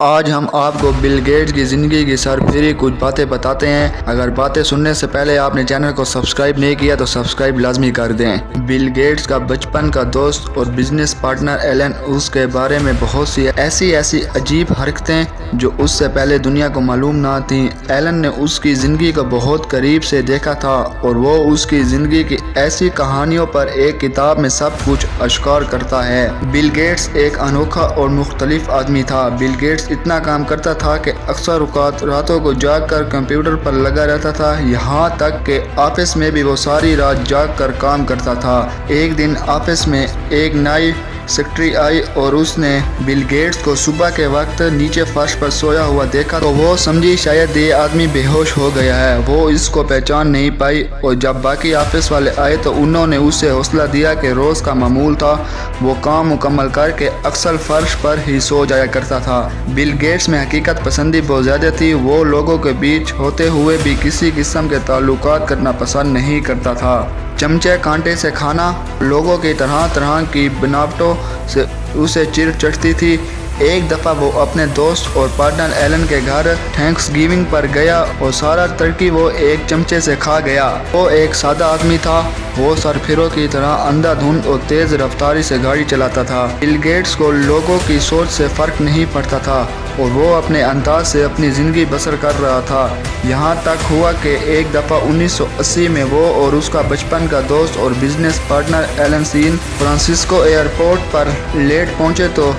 آج ہم آپ کو بل گیٹس کی زندگی کی سرفری کچھ باتیں بتاتے ہیں۔ اگر باتیں سننے سے پہلے آپ نے چینل کو سبسکرائب نہیں کیا تو سبسکرائب لازمی کر دیں۔ بل گیٹس کا بچپن کا دوست اور بزنس پارٹنر ایلن، اس کے بارے میں بہت سی ایسی عجیب حرکتیں جو اس سے پہلے دنیا کو معلوم نہ تھیں۔ ایلن نے اس کی زندگی کو بہت قریب سے دیکھا تھا اور وہ اس کی زندگی کی ایسی کہانیوں پر ایک کتاب میں سب کچھ اشکار کرتا ہے۔ بل گیٹس ایک انوکھا اور مختلف آدمی تھا۔ بل گیٹس اتنا کام کرتا تھا کہ اکثر اوقات راتوں کو جاگ کر کمپیوٹر پر لگا رہتا تھا، یہاں تک کہ آفس میں بھی وہ ساری رات جاگ کر کام کرتا تھا۔ ایک دن آفس میں ایک نئی سیکرٹری آئی اور اس نے بل گیٹس کو صبح کے وقت نیچے فرش پر سویا ہوا دیکھا تو وہ سمجھی شاید یہ آدمی بے ہوش ہو گیا ہے۔ وہ اس کو پہچان نہیں پائی اور جب باقی آفس والے آئے تو انہوں نے اسے حوصلہ دیا کہ روز کا معمول تھا، وہ کام مکمل کر کے اکثر فرش پر ہی سو جایا کرتا تھا۔ بل گیٹس میں حقیقت پسندی بہت زیادہ تھی، وہ لوگوں کے بیچ ہوتے ہوئے بھی کسی قسم کے تعلقات کرنا پسند نہیں کرتا تھا۔ چمچے کانٹے سے کھانا، لوگوں کی طرح طرح کی بناوٹوں سے اسے چڑ چڑھتی تھی۔ ایک دفعہ وہ اپنے دوست اور پارٹنر ایلن کے گھر تھینکس گیونگ پر گیا اور سارا ترکی وہ ایک چمچے سے کھا گیا۔ وہ ایک سادہ آدمی تھا، وہ سرفیروں کی طرح اندھا دھند اور تیز رفتاری سے گاڑی چلاتا تھا۔ بل گیٹس کو لوگوں کی سوچ سے فرق نہیں پڑتا تھا اور وہ اپنے انداز سے اپنی زندگی بسر کر رہا تھا۔ یہاں تک ہوا کہ ایک دفعہ 1980 میں وہ اور اس کا بچپن کا دوست اور business partner Allen San Francisco airport پر لیٹ پہنچے تو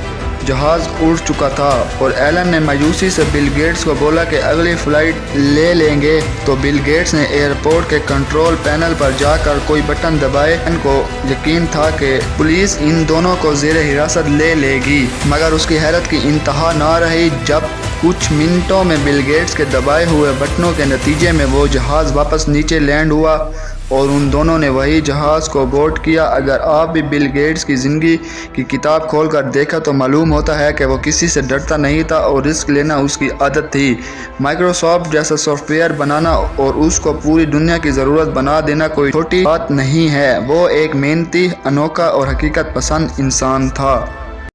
جہاز اڑ چکا تھا اور ایلن نے مایوسی سے بل گیٹس کو بولا کہ اگلی فلائٹ لے لیں گے تو بل گیٹس نے ایئرپورٹ کے کنٹرول پینل پر جا کر کوئی بٹن دبائے۔ ان کو یقین تھا کہ پولیس ان دونوں کو زیر حراست لے لے گی، مگر اس کی حیرت کی انتہا نہ رہی جب کچھ منٹوں میں بل گیٹس کے دبائے ہوئے بٹنوں کے نتیجے میں وہ جہاز واپس نیچے لینڈ ہوا اور ان دونوں نے وہی جہاز کو بورڈ کیا۔ اگر آپ بھی بل گیٹس کی زندگی کی کتاب کھول کر دیکھا تو معلوم ہوتا ہے کہ وہ کسی سے ڈرتا نہیں تھا اور رسک لینا اس کی عادت تھی۔ مائکروسافٹ جیسا سافٹ ویئر بنانا اور اس کو پوری دنیا کی ضرورت بنا دینا کوئی چھوٹی بات نہیں ہے۔ وہ ایک محنتی، انوکھا اور حقیقت پسند انسان تھا۔